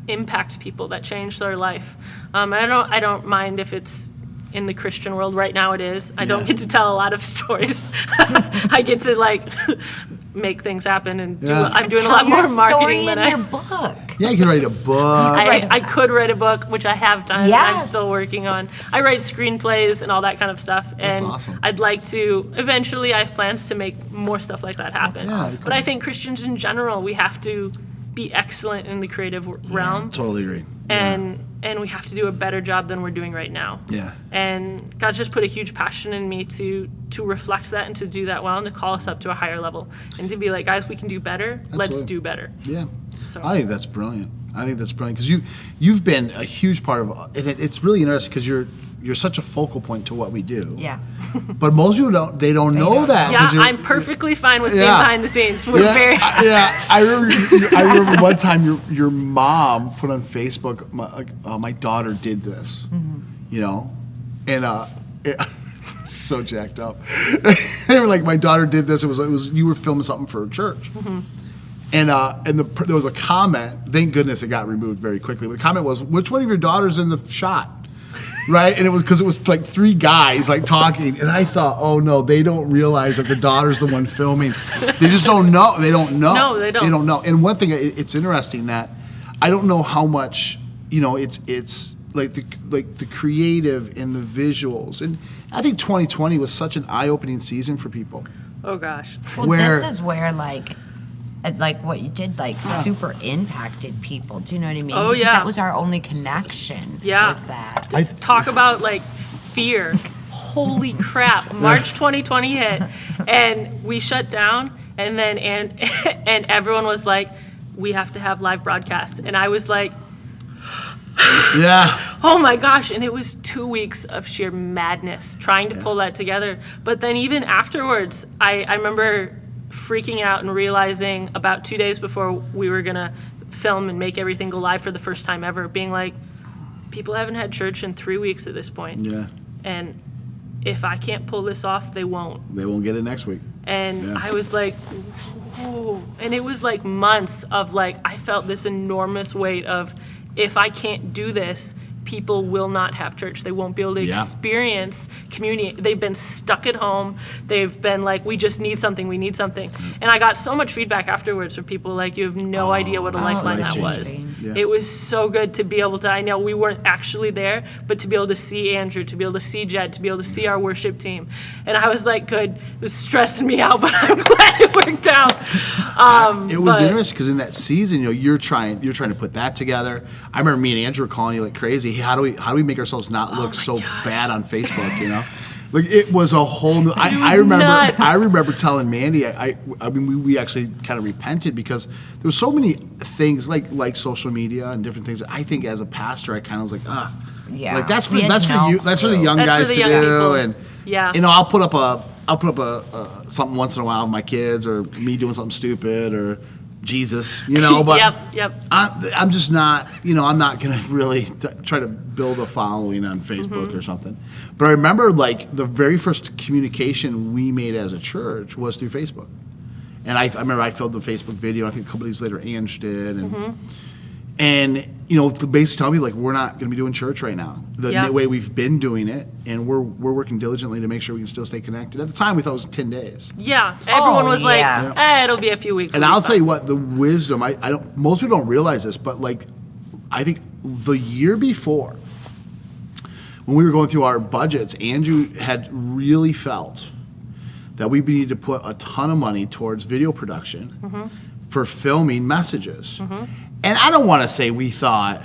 impact people, that change their life. I don't mind if it's in the Christian world. Right now it is. I don't
Yeah.
get to tell a lot of stories. I get to make things happen and
Yeah.
I'm doing a
Tell
lot more
your
marketing
story
than
in
I.
your book.
Yeah, you can write a book.
I could write a book, which I have done. I'm
Yes.
still working on. I write screenplays and all that kind of stuff.
That's
And
awesome.
I'd like to, eventually, I have plans to make more stuff like that happen.
That's awesome.
But I think Christians in general, we have to be excellent in the creative realm.
Totally agree.
And we have to do a better job than we're doing right now.
Yeah.
And God's just put a huge passion in me to reflect that and to do that well and to call us up to a higher level and to be like, guys, we can do better. Let's do better.
Yeah.
So.
I think that's brilliant. Because you've been a huge part of, and it's really interesting because you're such a focal point to what we do.
Yeah.
But most people don't know that.
Yeah, I'm perfectly fine with being behind the scenes. We're very
I remember one time your mom put on Facebook, my daughter did this, you know, and so jacked up. They were like, my daughter did this. It was you were filming something for a church. And there was a comment. Thank goodness it got removed very quickly. But the comment was, "Which one of your daughters in the shot?" Right? And it was because it was like 3 guys like talking, and I thought, "Oh no, they don't realize that the daughter's the one filming. They just don't know. They don't know.
No, they don't.
They don't know." And one thing, it's interesting that I don't know how much it's like the creative and the visuals, and I think 2020 was such an eye-opening season for people.
Oh gosh.
Well, this is where like what you did super impacted people. Do you know what I mean?
Oh,
Because
yeah.
that was our only connection.
Yeah.
Was that.
Talk about like fear. Holy crap. March 2020 hit and we shut down and then and everyone was like, we have to have live broadcast. And I was like,
Yeah.
oh my gosh. And it was 2 weeks of sheer madness trying to pull that together. But then even afterwards, I remember freaking out and realizing about 2 days before we were going to film and make everything go live for the first time ever, being like, people haven't had church in 3 weeks at this point.
Yeah.
And if I can't pull this off, they won't.
They won't get it next week.
And I was like, whoa. And it was like months of like, I felt this enormous weight of, if I can't do this, people will not have church. They won't be able to experience community. They've been stuck at home. They've been like, we just need something. We need something. And I got so much feedback afterwards from people like, you have no idea what a lifeline that was.
Yeah.
It was so good to be able to, I know we weren't actually there, but to be able to see Andrew, to be able to see Jed, to be able to see our worship team. And I was like, good. It was stressing me out, but I'm glad it worked out.
It was interesting because in that season, you're trying to put that together. I remember me and Andrew were calling you like crazy. Hey, how do we make ourselves not look so bad on Facebook? You know, like it was a whole new. I remember telling Mandy. I mean, we actually kind of repented because there were so many things like social media and different things. I think as a pastor, I kind of was like,
Yeah.
like that's for you. That's for the young
That's
guys
for the
to
young
do.
people.
And you know, I'll put up a something once in a while with my kids, or me doing something stupid, or Jesus, you know. But
Yep.
I'm just not, I'm not going to really try to build a following on Facebook or something. But I remember like the very first communication we made as a church was through Facebook. And I remember I filmed the Facebook video. I think a couple days later, Ange did. And basically telling me like, we're not going to be doing church right now. The way we've been doing it. And we're working diligently to make sure we can still stay connected. At the time, we thought it was 10 days.
Yeah, everyone was like, it'll be a few weeks.
And I'll tell you what, the wisdom, most people don't realize this, but like, I think the year before, when we were going through our budgets, Andrew had really felt that we needed to put a ton of money towards video production for filming messages. And I don't want to say we thought,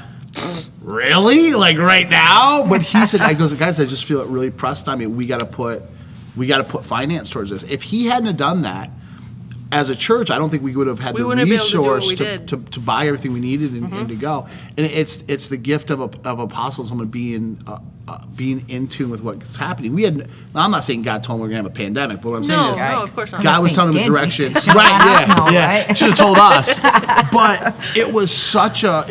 really? Like right now? But he said, guys, I just feel it really pressed on me. We got to put finance towards this. If he hadn't have done that, as a church, I don't think we would have had the resource to buy everything we needed and to go. And it's the gift of apostles, someone being in tune with what's happening. I'm not saying God told him we're gonna have a pandemic, but what I'm saying is,
no, of course not.
God was telling him a direction. Should have told us. But it was such a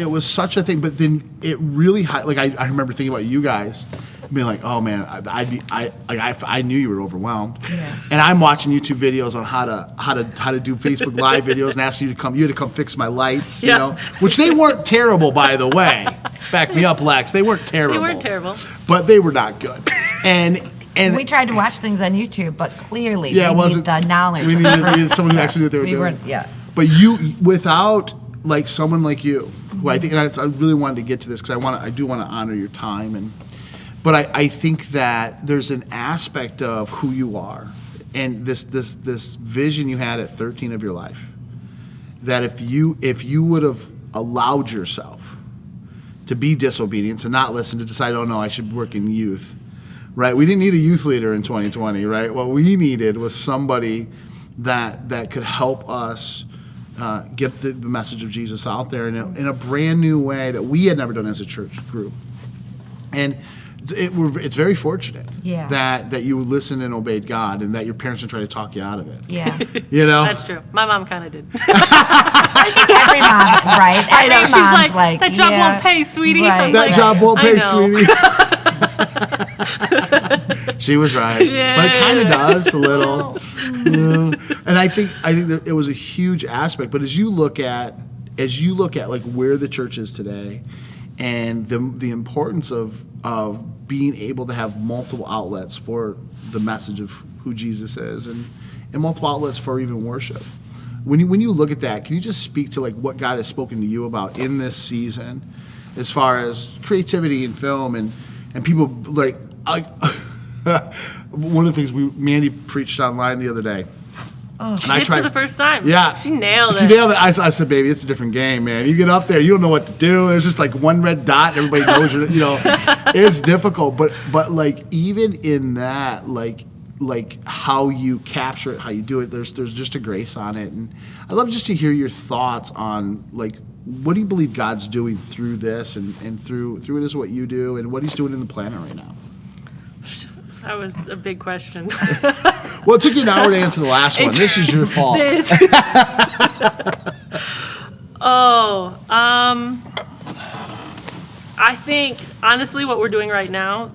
thing. But then it really I remember thinking about you guys. Being like, oh man, I knew you were overwhelmed, and I'm watching YouTube videos on how to do Facebook Live videos and asking you to come. You had to come fix my lights, which they weren't terrible, by the way. Back me up, Lex. They weren't terrible. But they were not good. And
we tried to watch things on YouTube, but clearly
it
we
wasn't
need the knowledge.
We needed someone who actually knew what they were doing. But you, without like someone like you, who I think, and I really wanted to get to this because I do want to honor your time But I think that there's an aspect of who you are and this vision you had at 13 of your life that if you would have allowed yourself to be disobedient, to not listen, to decide, oh no, I should work in youth, right? We didn't need a youth leader in 2020, right? What we needed was somebody that could help us get the message of Jesus out there in a brand new way that we had never done as a church group. And it's very fortunate that you listened and obeyed God, and that your parents didn't try to talk you out of it.
Yeah.
You know?
That's true. My mom kind of did.
I think every mom, right?
I know.
Every
She's
mom's
like, that job won't pay, sweetie.
Right.
I'm
That
like,
job won't
I
pay,
know.
sweetie. She was right.
Yeah.
But it kind of does a little. And I think that it was a huge aspect. But as you look at like where the church is today, and the importance of being able to have multiple outlets for the message of who Jesus is, and multiple outlets for even worship. When you look at that, can you just speak to like what God has spoken to you about in this season, as far as creativity in film and people like one of the things Mandy preached online the other day.
Oh,
She did for the first time.
Yeah.
She nailed it.
She nailed it. I said, baby, it's a different game, man. You get up there, you don't know what to do. There's just like one red dot, and everybody knows it's difficult. But like even in that, like how you capture it, how you do it, there's just a grace on it. And I'd love just to hear your thoughts on like what do you believe God's doing through this and through it is what you do, and what he's doing in the planet right now.
That was a big question.
Well, it took you an hour to answer the last one. This is your fault.
I think, honestly, what we're doing right now,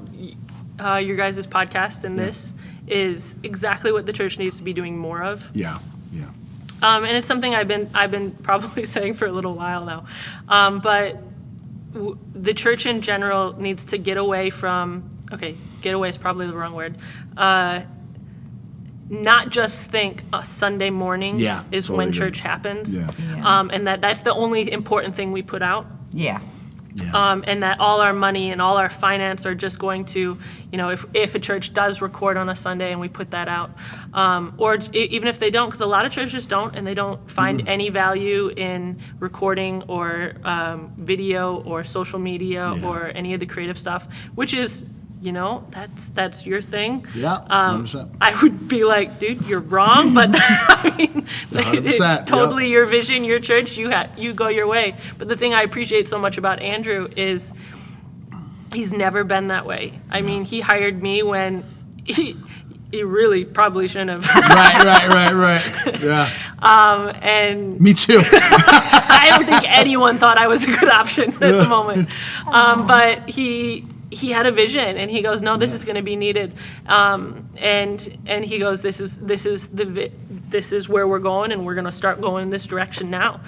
your guys' podcast and this, is exactly what the church needs to be doing more of.
Yeah.
And it's something I've been probably saying for a little while now. But the church in general needs to get away from, get away is probably the wrong word, not just think a Sunday morning is when church happens, and that's the only important thing we put out.
Yeah.
And that all our money and all our finance are just going to, if a church does record on a Sunday and we put that out, or even if they don't, because a lot of churches don't, and they don't find any value in recording or video or social media or any of the creative stuff, which is, that's your thing.
Yeah, 100%.
I would be like, dude, you're wrong, but I mean, it's totally your vision, your church. You go your way. But the thing I appreciate so much about Andrew is he's never been that way. I mean, he hired me when he really probably shouldn't have.
Right. Yeah.
And
me too.
I don't think anyone thought I was a good option at the moment. But he had a vision, and he goes, no, this is going to be needed, and he goes, this is where we're going, and we're going to start going in this direction now.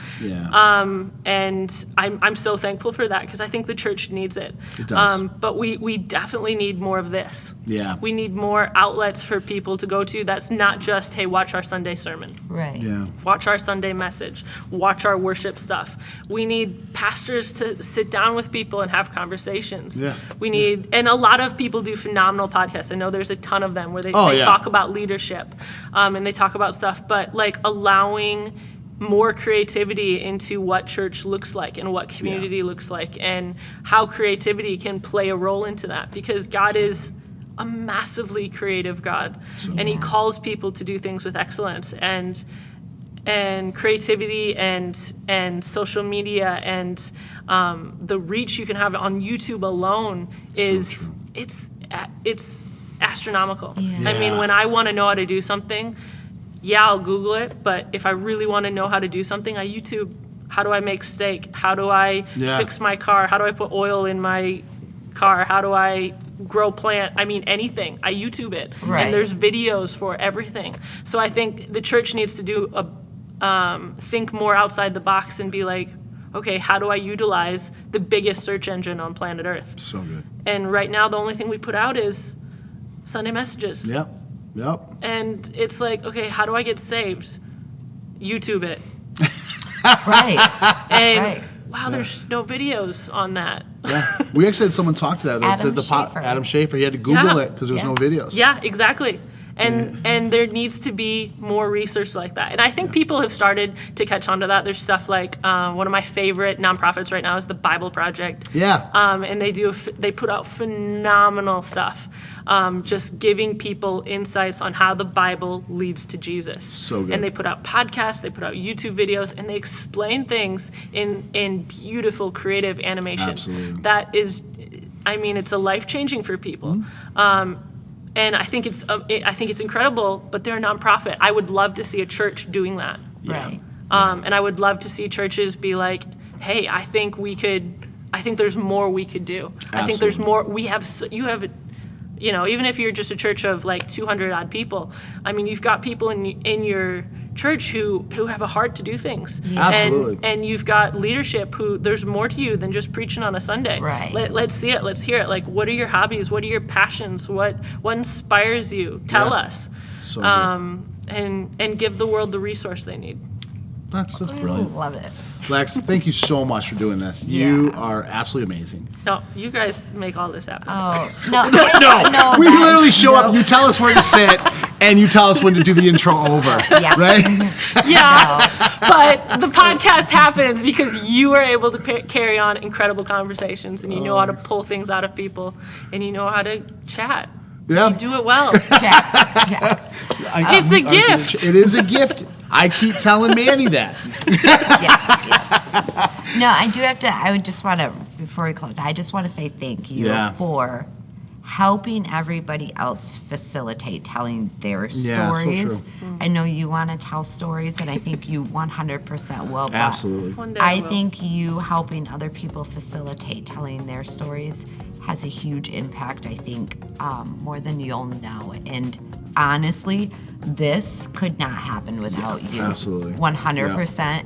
And I'm so thankful for that, because I think the church needs it.
It does.
But we definitely need more of this. We need more outlets for people to go to. That's not just, hey, watch our Sunday sermon.
Right.
Watch our Sunday message. Watch our worship stuff. We need pastors to sit down with people and have conversations. We need, and a lot of people do phenomenal podcasts. I know there's a ton of them where they talk about leadership, and they talk about stuff, but like allowing more creativity into what church looks like and what community looks like, and how creativity can play a role into that, because God is a massively creative God, and he calls people to do things with excellence, and creativity and social media and the reach you can have on YouTube alone is it's astronomical. I mean, when I want to know how to do something, I'll Google it, but if I really want to know how to do something, I YouTube, how do I make steak? How do I fix my car? How do I put oil in my car? How do I grow plant? I mean, anything. I YouTube it. And there's videos for everything. So I think the church needs to do think more outside the box and be like, okay, how do I utilize the biggest search engine on planet Earth?
So good.
And right now, the only thing we put out is Sunday messages.
Yep.
And it's like, okay, how do I get saved? YouTube it. And wow, there's no videos on that.
We actually had someone talk to that.
Adam Schaefer.
Adam Schaefer. He had to Google it because there was no videos.
Yeah, exactly. And there needs to be more research like that. And I think people have started to catch on to that. There's stuff like one of my favorite nonprofits right now is the Bible Project.
Yeah.
And they put out phenomenal stuff, just giving people insights on how the Bible leads to Jesus.
So good.
And they put out podcasts, they put out YouTube videos, and they explain things in beautiful, creative animation.
Absolutely.
That is, I mean, it's a life-changing for people. And I think it's incredible, but they're a nonprofit. I would love to see a church doing that.
Right.
And I would love to see churches be like, hey, I think there's more we could do. I think there's more, you know, even if you're just a church of like 200 odd people, I mean, you've got people in your church who have a heart to do things.
Absolutely.
And you've got leadership who there's more to you than just preaching on a Sunday.
Right.
Let's see it. Let's hear it. Like, what are your hobbies? What are your passions? What inspires you? Tell us.
So good.
And give the world the resource they need.
That's brilliant.
Love it.
Lex, thank you so much for doing this. You are absolutely amazing.
No, you guys make all this happen.
Oh, no.
No, we literally show up, you tell us where to sit, and you tell us when to do the intro over.
Yeah.
Right?
Yeah, but the podcast happens because you are able to carry on incredible conversations, and you know how to pull things out of people, and you know how to chat.
Yeah.
You do it well.
Jack.
It's a gift.
It is a gift. I keep telling Manny that.
Yes. No, I do have to, I would just want to, before we close, I just want to say thank you for helping everybody else facilitate telling their
Yeah, so
stories.
true.
I know you want to tell stories, and I think you 100% will. But
Absolutely.
One day
I
will.
think you helping other people facilitate telling their stories has a huge impact, I think, more than you'll know. And honestly, this could not happen without you.
Absolutely.
100%.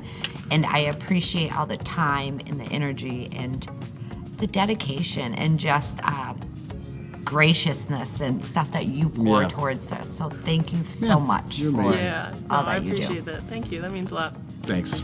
And I appreciate all the time and the energy and the dedication and just graciousness and stuff that you pour towards this. So thank you so much
You're
for
amazing.
Yeah, no,
all
I
that you do.
appreciate that. Thank you. That means a lot.
Thanks.